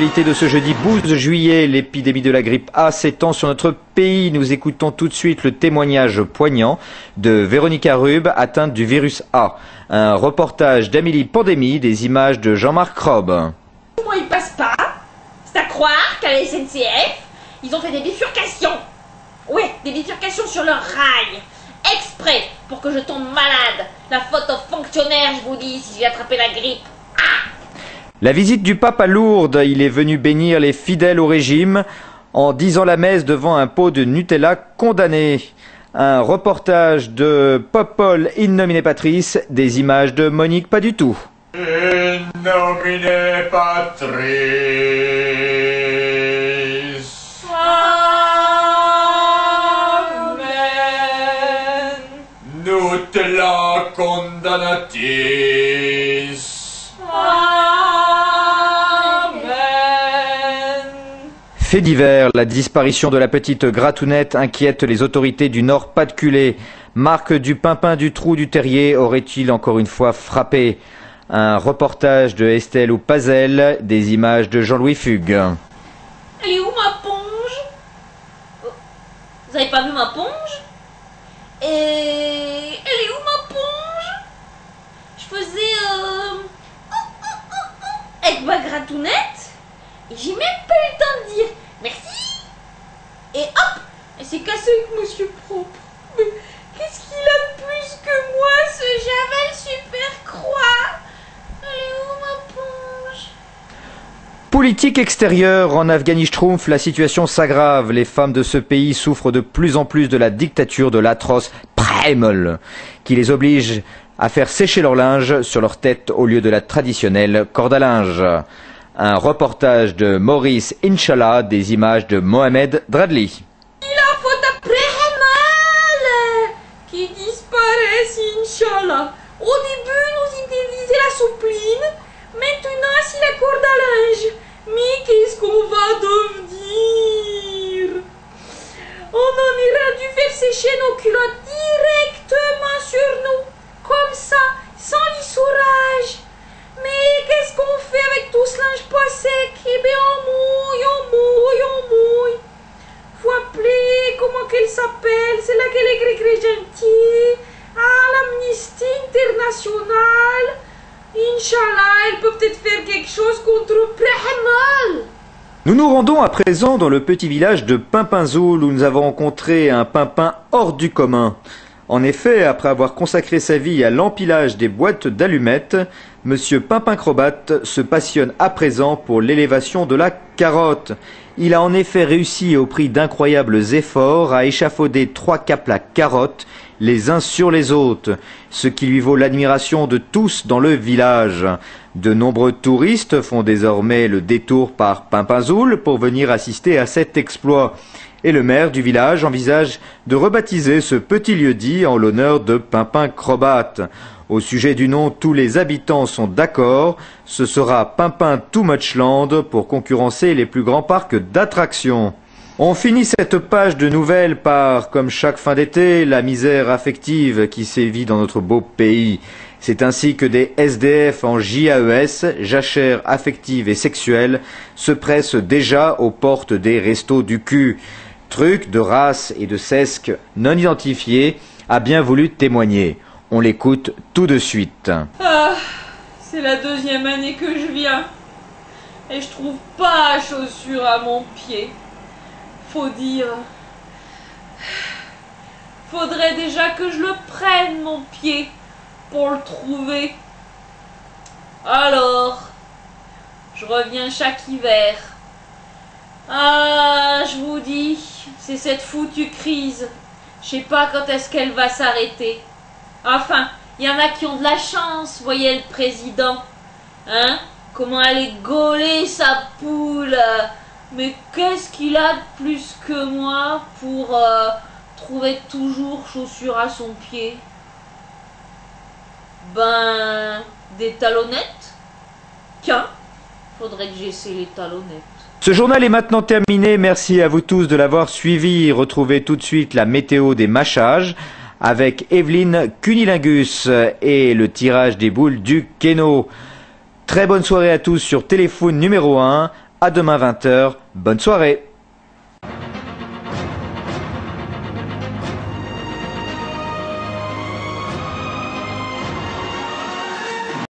L'actualité de ce jeudi 12 juillet, l'épidémie de la grippe A s'étend sur notre pays. Nous écoutons tout de suite le témoignage poignant de Véronica Rube, atteinte du virus A. Un reportage d'Amélie Pandémie, des images de Jean-Marc Robe. Moi, ils passent pas. C'est à croire qu'à la SNCF, ils ont fait des bifurcations. Ouais, des bifurcations sur leur rail. Exprès pour que je tombe malade. La faute aux fonctionnaires, je vous dis, si j'ai attrapé la grippe. La visite du pape à Lourdes, il est venu bénir les fidèles au régime en disant la messe devant un pot de Nutella condamné. Un reportage de Popol in nomine Patris, des images de Monique Pas du tout. In nomine Patris. Amen. Nutella condamnatis. Fait divers, la disparition de la petite Gratounette inquiète les autorités du Nord-Pas-de-Calais. Marc du Pimpin du Trou du Terrier aurait-il encore une fois frappé? Un reportage de Estelle ou Pazel, des images de Jean-Louis Fugue. Elle est où ma ponge? Vous avez pas vu ma ponge? Et elle est où ma ponge? Je faisais avec ma gratounette et j'ai même pas eu le temps de dire merci. Et hop, elle s'est cassée avec Monsieur Propre. Mais qu'est-ce qu'il a de plus que moi, ce Javel Super Croix? Elle est où ma ponge? Politique extérieure, en Afghanistan, la situation s'aggrave. Les femmes de ce pays souffrent de plus en plus de la dictature de l'atroce Kreml, qui les oblige à faire sécher leur linge sur leur tête au lieu de la traditionnelle corde à linge. Un reportage de Maurice Inch'Allah, des images de Mohamed Dradli. Il a faute à Kreml qui disparaissent, Inch'Allah. Au début, nous utilisait la soupline, maintenant c'est la corde à linge. Mais qu'est-ce qu'on va devenir? On en aurait dû faire sécher nos culottes directement sur nous, comme ça, sans lissourage. Mais qu'est-ce qu'on fait avec tout ce linge pas sec? Eh bien, on mouille. Faut appeler, comment qu'elle s'appelle? C'est là qu'elle est gré gentille. Ah, l'Amnesty International. Inch'Allah, elle peut peut-être faire quelque chose contre Kreml. Nous nous rendons à présent dans le petit village de Pimpinzoul où nous avons rencontré un pimpin hors du commun. En effet, après avoir consacré sa vie à l'empilage des boîtes d'allumettes, Monsieur Pimpin Crobat se passionne à présent pour l'élévation de la carotte. Il a en effet réussi au prix d'incroyables efforts à échafauder 3 capes la carotte, les uns sur les autres, ce qui lui vaut l'admiration de tous dans le village. De nombreux touristes font désormais le détour par Pimpinzoul pour venir assister à cet exploit. Et le maire du village envisage de rebaptiser ce petit lieu-dit en l'honneur de Pimpin Crobat. Au sujet du nom, tous les habitants sont d'accord. Ce sera Pimpin Too Much Land pour concurrencer les plus grands parcs d'attractions. On finit cette page de nouvelles par, comme chaque fin d'été, la misère affective qui sévit dans notre beau pays. C'est ainsi que des SDF en JAES, jachère affective et sexuelle, se pressent déjà aux portes des restos du cul. Truc de race et de sesque non identifiés a bien voulu témoigner. On l'écoute tout de suite. Ah, c'est la 2e année que je viens. Et je trouve pas chaussure à mon pied. Faut dire... Faudrait déjà que je le prenne, mon pied, pour le trouver. Alors, je reviens chaque hiver. Ah, je vous dis, c'est cette foutue crise. Je sais pas quand est-ce qu'elle va s'arrêter. Enfin, il y en a qui ont de la chance, voyez le président. Hein? Comment elle est gaulée, sa poule. Mais qu'est-ce qu'il a de plus que moi pour trouver toujours chaussures à son pied? Ben, des talonnettes? Tiens, faudrait que j'essaie les talonnettes. Ce journal est maintenant terminé. Merci à vous tous de l'avoir suivi. Retrouvez tout de suite la météo des mâchages avec Evelyne Cunilingus et le tirage des boules du Keno. Très bonne soirée à tous sur Téléfoon numéro 1. À demain 20 h. Bonne soirée.